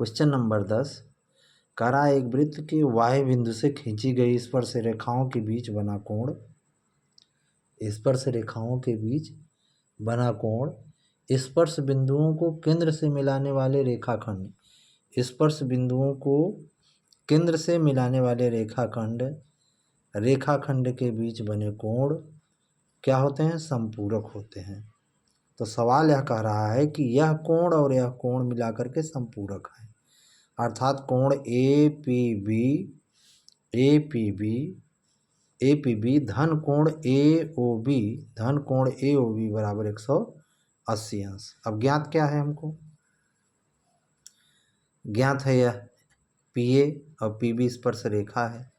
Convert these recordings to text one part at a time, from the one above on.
Question number 10, करा एक वृत्त के वाह्य बिंदु से खींची गई स्पर्श रेखाओं के बीच बना कोण, स्पर्श रेखाओं के बीच बना कोण स्पर्श बिंदुओं को केंद्र से मिलाने वाले रेखाखंड, स्पर्श बिंदुओं को केंद्र से मिलाने वाले रेखाखंड के बीच बने कोण क्या होते हैं? समपूरक होते हैं। तो सवाल यह कह रहा है कि यह कोण और यह कोण मिलाकर के समपूरक है, अर्थात कोण APB धन कोण AOB बराबर 180 अंश। अब ज्ञात क्या है? हमको ज्ञात है यह PA और PB स्पर्श रेखा है।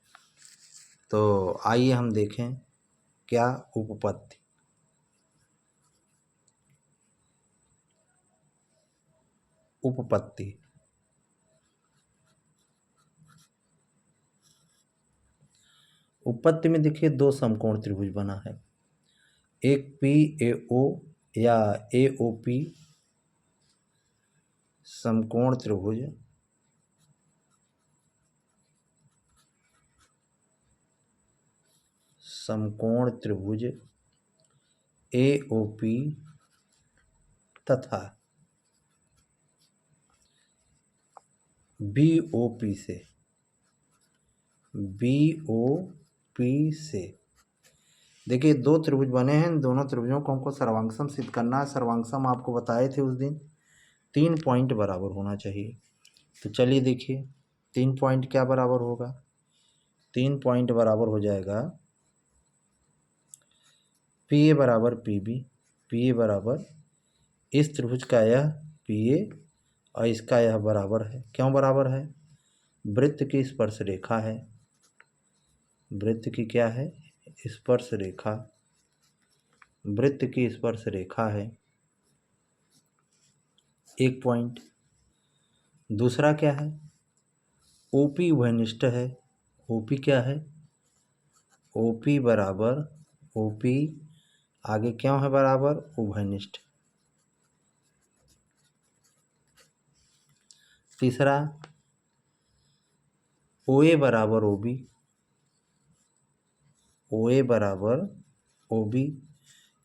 तो आइए हम देखें क्या उपपत्ति। उपपत्ति में देखिए दो समकोण त्रिभुज बना है, एक PAO या AOP समकोण त्रिभुज, AOP तथा BOP से देखिए दो त्रिभुज बने हैं। दोनों त्रिभुजों को हमको सर्वांगसम सिद्ध करना है। सर्वांगसम आपको बताए थे उस दिन, 3 पॉइंट बराबर होना चाहिए। तो चलिए देखिए 3 पॉइंट क्या बराबर होगा? 3 पॉइंट बराबर हो जाएगा PA बराबर PA बराबर इस त्रिभुज का यह PA और इसका यह बराबर है। क्यों बराबर है? वृत्त की स्पर्श रेखा है। वृत्त की क्या है? स्पर्श रेखा। वृत्त की स्पर्श रेखा है, एक पॉइंट। दूसरा क्या है? OP उभयनिष्ठ है। OP क्या है? OP बराबर OP आगे क्यों है बराबर? उभयनिष्ठ। तीसरा OA बराबर OB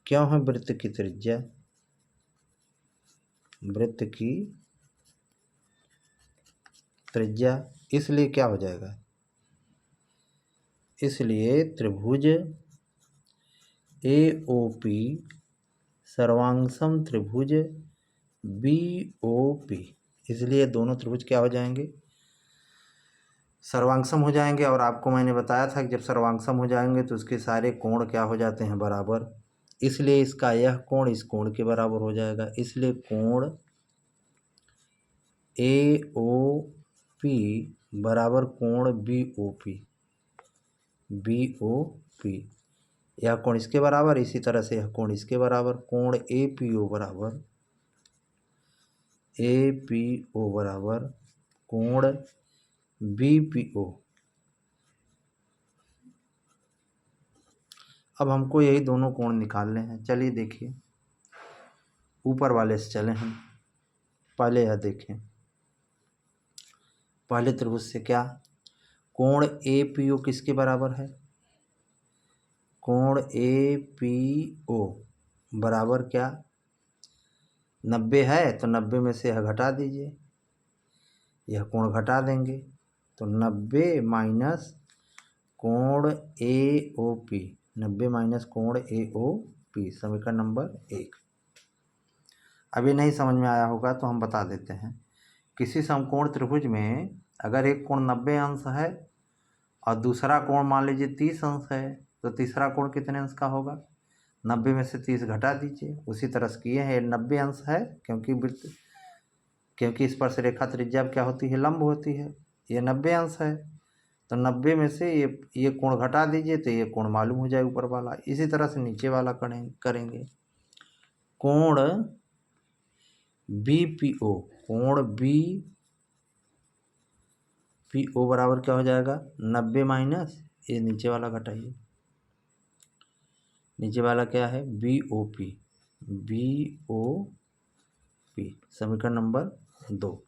क्यों है? वृत्त की त्रिज्या। वृत्त की त्रिज्या, इसलिए क्या हो जाएगा? इसलिए त्रिभुज AOP सर्वांगसम त्रिभुज BOP, इसलिए दोनों त्रिभुज क्या हो जाएंगे? सर्वांगसम हो जाएंगे। और आपको मैंने बताया था कि जब सर्वांगसम हो जाएंगे तो उसके सारे कोण क्या हो जाते हैं? बराबर। इसलिए इसका यह कोण इस कोण के बराबर हो जाएगा। इसलिए कोण AOP बराबर कोण BOP, यह कोण इसके बराबर, इसी तरह से यह कोण इसके बराबर। कोण APO बराबर कोण BPO। अब हमको यही दोनों कोण निकालने हैं। चलिए देखिए, ऊपर वाले से चले हम। पहले यह देखें, पहले त्रिभुज से क्या? कोण APO किसके बराबर है? कोण APO बराबर क्या? 90 है, तो 90 में से यह घटा दीजिए, यह कोण घटा देंगे। तो 90 माइनस कोण AOP, 90 माइनस कोण AOP, समीकरण नंबर 1। अभी नहीं समझ में आया होगा तो हम बता देते हैं। किसी समकोण त्रिभुज में अगर एक कोण 90 अंश है और दूसरा कोण मान लीजिए 30 अंश है, तो तीसरा कोण कितने अंश का होगा? 90 में से 30 घटा दीजिए। उसी तरह से किए हैं। 90 अंश है क्योंकि स्पर्श रेखा त्रिज्या क्या होती है? लंब होती है। ये 90 अंश है, तो 90 में से ये कोण घटा दीजिए तो ये कोण मालूम हो जाए ऊपर वाला। इसी तरह से नीचे वाला करेंगे। कोण BPO, कोण BPO बराबर क्या हो जाएगा? 90 माइनस ये नीचे वाला घटाइए, नीचे वाला क्या है? BOP, समीकरण नंबर 2।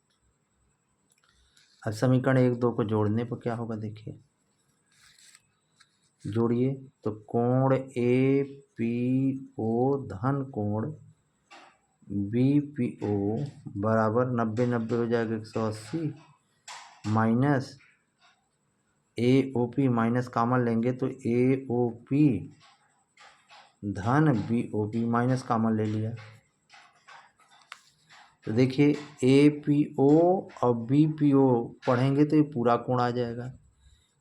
अब समीकरण 1 2 को जोड़ने पर क्या होगा देखिए, जोड़िए तो कोण ए पी ओ धन कोण बी पी ओ बराबर 90 हो जाएगा 180 minus A O P minus common लेंगे तो ए ओ पी धन B O P minus common ले लिया तो देखिए ए पी ओ और बी पी ओ पढ़ेंगे तो ये पूरा कोण आ जाएगा।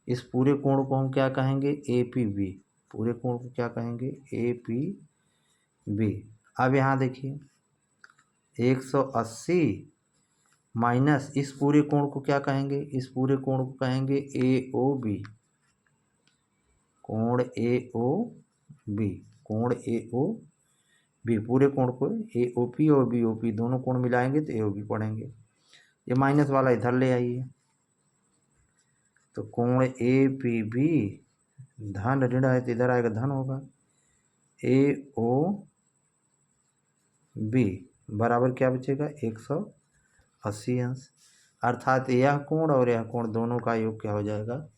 इस पूरे कोण को हम क्या कहेंगे, ए पी बी। पूरे कोण को क्या कहेंगे, ए पी बी। अब यहाँ देखिए 180 माइनस इस पूरे कोण को क्या कहेंगे, इस पूरे कोण को कहेंगे ए ओ बी। कोण ए ओ बी, कोण ए ओ बी। पूरे कोण को ए ओ पी और बी ओ पी दोनों कोण मिलाएंगे तो ए ओ बी पढ़ेंगे। ये माइनस वाला इधर ले आइए तो कोण ए पी बी धन ऋण है तो इधर आएगा धन होगा ए ओ बी बराबर क्या बचेगा 180 अंश। अर्थात यह कोण और यह कोण दोनों का योग क्या हो जाएगा,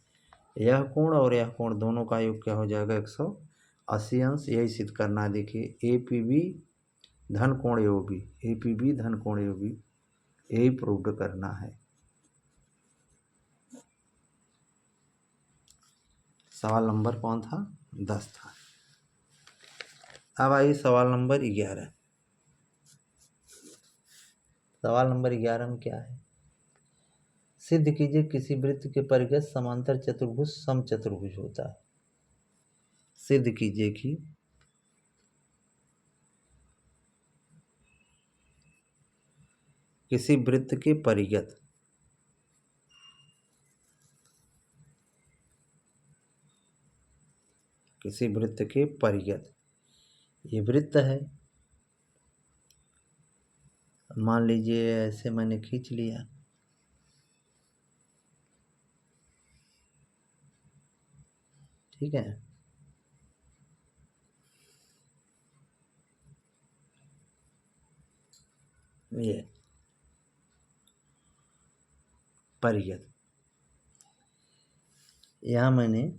यह कोण और यह कोण दोनों का योग क्या हो जाएगा 180 अंश। यही सिद्ध करना है। देखिए ए पी बी धन कोण A O B, A P B धन कोण ए ओ बी, यही प्रूव करना है। सवाल नंबर कौन था, 10 था। अब आइए सवाल नंबर 11। सवाल नंबर 11 में क्या है, सिद्ध कीजिए किसी वृत्त के परिगत समांतर चतुर्भुज समचतुर्भुज होता है। सिद्ध कीजिए कि किसी वृत्त के परिगत किसी वृत्त के परिगत, ये वृत्त है, मान लीजिए ऐसे मैंने खींच लिया, ठीक है। ये परिगत, यहाँ मैंने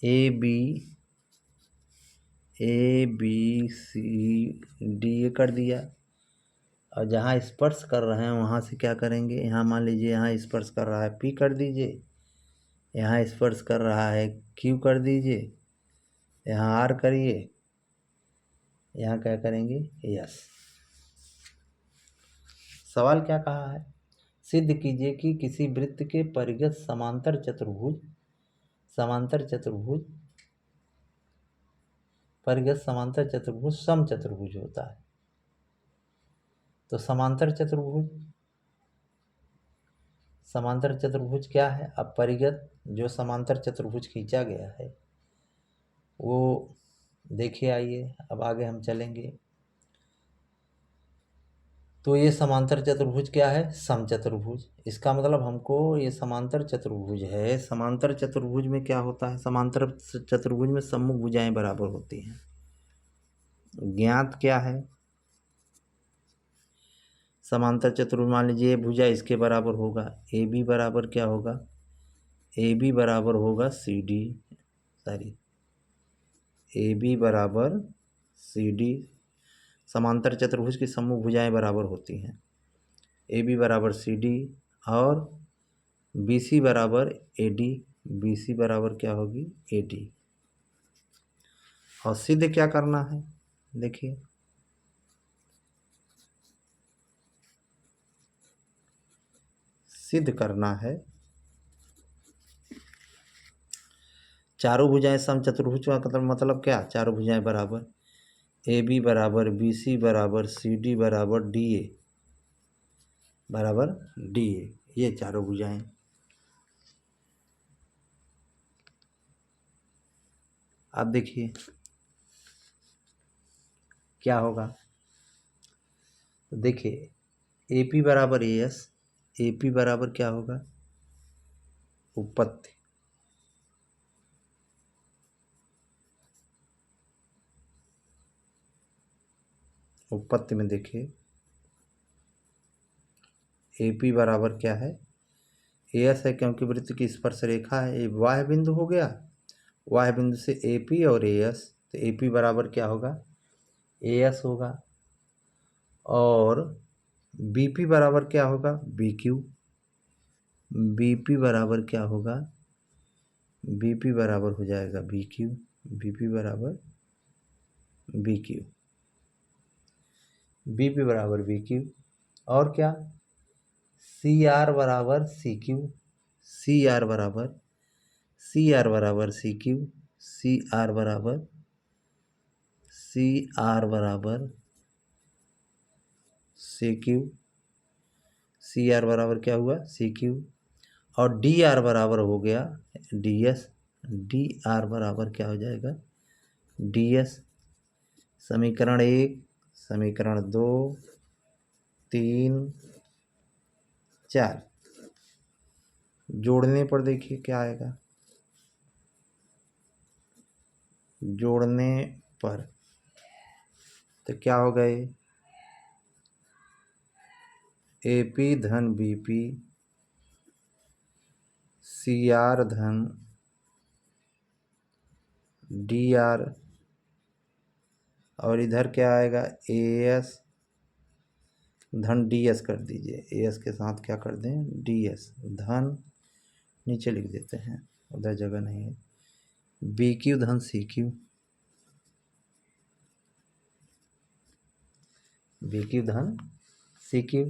ए बी सी डी ये कर दिया और जहाँ स्पर्श कर रहे हैं वहाँ से क्या करेंगे, यहाँ मान लीजिए यहाँ स्पर्श कर रहा है पी कर दीजिए, यहाँ स्पर्श कर रहा है क्यू कर दीजिए, यहाँ आर करिए, यहाँ क्या करेंगे यस। सवाल क्या कहा है, सिद्ध कीजिए कि किसी वृत्त के परिगत समांतर चतुर्भुज परिगत समांतर चतुर्भुज समचतुर्भुज होता है। तो समांतर चतुर्भुज क्या है, अब परिगत जो समांतर चतुर्भुज खींचा गया है वो देखिए। आइए अब आगे हम चलेंगे तो ये समांतर चतुर्भुज क्या है, समचतुर्भुज। इसका मतलब हमको ये समांतर चतुर्भुज है, समांतर चतुर्भुज में क्या होता है, समांतर चतुर्भुज में सम्मुख भुजाएं बराबर होती हैं। ज्ञात क्या है, समांतर चतुर्भुज मान लीजिए भुजा इसके बराबर होगा, ए बी बराबर क्या होगा, ए बी बराबर होगा C D, sorry A B बराबर सी डी। समांतर चतुर्भुज की सम्मुख भुजाएं बराबर होती हैं, ए बी बराबर सी डी और बी सी बराबर ए डी, बी सी बराबर क्या होगी ए डी। और सिद्ध क्या करना है, देखिए सिद्ध करना है चारों भुजाएं समचतुर्भुज का मतलब क्या, चारों भुजाएं बराबर, ए बी बराबर बी सी बराबर सी डी बराबर डी ए बराबर डी ए, ये चारों भुजाएं। अब देखिए क्या होगा, तो देखिए ए पी बराबर ए एस, ए पी बराबर क्या होगा उपपत्ति, उपपत्ति में देखिए ए पी बराबर क्या है, ए एस है, क्योंकि वृत्त की स्पर्श रेखा है। ये वाह बिंदु हो गया, वाह बिंदु से ए पी और ए एस, तो ए पी बराबर क्या होगा, ए एस होगा। और बी पी बराबर क्या होगा, बी क्यू। बी पी बराबर क्या होगा, बी पी बराबर हो जाएगा बी क्यू। बी पी बराबर बी क्यू, बी पी बराबर बी क्यू। और क्या, सी आर बराबर सी क्यू। सी आर बराबर सी क्यू। सी आर बराबर सी क्यू। सी आर बराबर क्या हुआ, सी क्यू। और डी आर बराबर हो गया डी एस। डी आर बराबर क्या हो जाएगा, डी एस। समीकरण 1, समीकरण 2, 3, 4 जोड़ने पर देखिए क्या आएगा, जोड़ने पर तो क्या हो गए, ए पी धन बी पी, सी आर धन डी आर, और इधर क्या आएगा, ए एस धन डी एस कर दीजिए। ए एस के साथ क्या कर दें, डी एस धन, नीचे लिख देते हैं, उधर जगह नहीं है, बी क्यू धन सी क्यू। बी क्यू धन सी क्यू,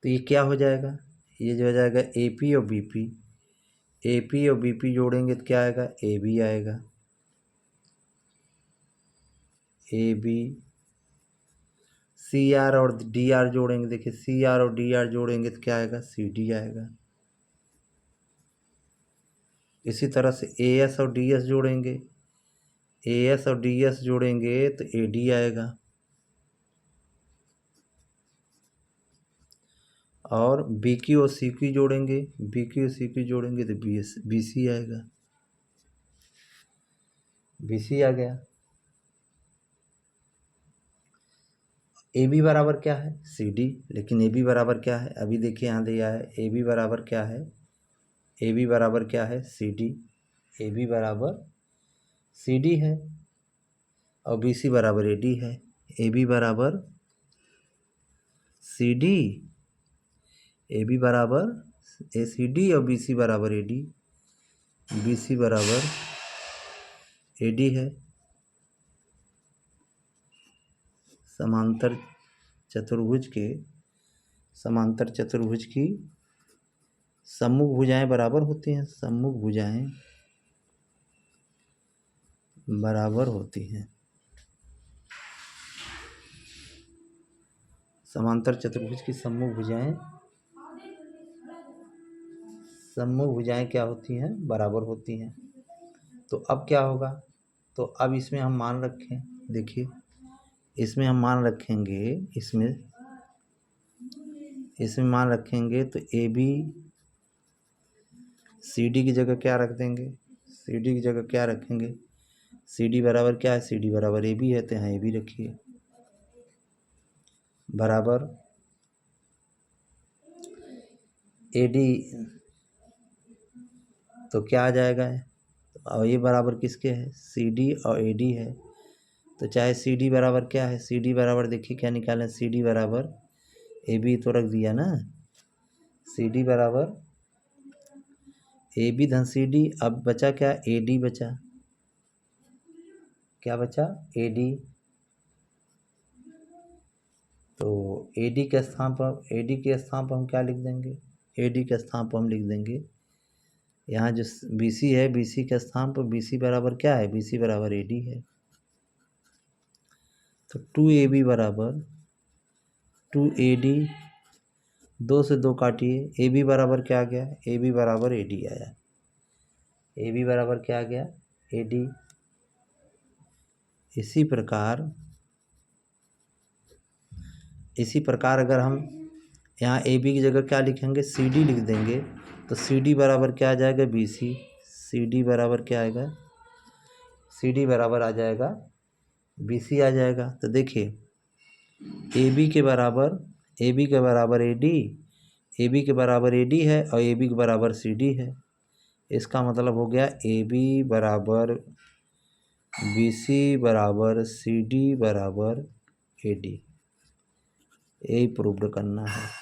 तो ये क्या हो जाएगा, ये जो हो जाएगा ए पी और बी पी। ए पी और बी पी जोड़ेंगे तो क्या आएगा, ए बी आएगा। ए बी, सी आर और डी आर जोड़ेंगे, देखिए सी आर और डी आर जोड़ेंगे तो क्या आएगा, सी डी आएगा। इसी तरह से ए एस और डी एस जोड़ेंगे, ए एस और डी एस जोड़ेंगे तो ए डी आएगा। और बी क्यू और सी क्यू जोड़ेंगे, बी क्यू और सी क्यू जोड़ेंगे तो बी सी आएगा। बी सी आ गया। ए बी बराबर क्या है, सी डी। लेकिन ए बी बराबर क्या है, अभी देखिए यहाँ दिया है, ए बी बराबर क्या है, ए बी बराबर क्या है, सी डी। ए बी बराबर सी डी है और बी सी बराबर ए डी है। ए बी बराबर सी डी, ए बी बराबर ए सी डी और बी सी बराबर ए डी। बी सी बराबर ए डी है। समांतर चतुर्भुज की सम्मुख भुजाएं बराबर होती हैं, सम्मुख भुजाएं बराबर होती हैं। समांतर चतुर्भुज की सम्मुख भुजाएं क्या होती हैं, बराबर होती हैं। तो अब क्या होगा, तो अब इसमें हम मान रखें, देखिए इसमें हम मान रखेंगे, इसमें मान रखेंगे तो ए बी सी डी की जगह क्या रख देंगे, सी डी की जगह क्या रखेंगे, सी डी बराबर क्या है, सी डी बराबर ए बी है, तो यहाँ ए बी रखिए बराबर ए डी। तो क्या आ जाएगा, और ये बराबर किसके है, सी डी और ए डी है। तो चाहे सी डी बराबर क्या है, सी डी बराबर देखिए क्या निकालें, सी डी बराबर ए बी तो रख दिया ना, सी डी बराबर ए बी धन सी डी। अब बचा क्या, ए डी बचा, क्या बचा, ए डी। तो ए डी के स्थान पर हम क्या लिख देंगे, ए डी के स्थान पर हम लिख देंगे, यहाँ जो बी सी है, बी सी के स्थान पर बी सी बराबर क्या है, बी सी बराबर ए डी है। तो 2AB बराबर 2AD, 2 से 2 काटिए, ए बी बराबर क्या आ गया, ए बी बराबर ए डी आया। ए बी बराबर क्या आ गया, ए डी। इसी प्रकार अगर हम यहाँ ए बी की जगह क्या लिखेंगे, सी डी लिख देंगे, तो सी डी बराबर क्या आ जाएगा, बी सी। सी डी बराबर क्या आएगा, सी डी बराबर आ जाएगा बी सी आ जाएगा। तो देखिए ए बी के बराबर ए बी के बराबर ए डी, ए बी के बराबर ए डी है और ए बी के बराबर सी डी है। इसका मतलब हो गया ए बी बराबर बी सी बराबर सी डी बराबर ए डी। यही प्रूव्ड करना है।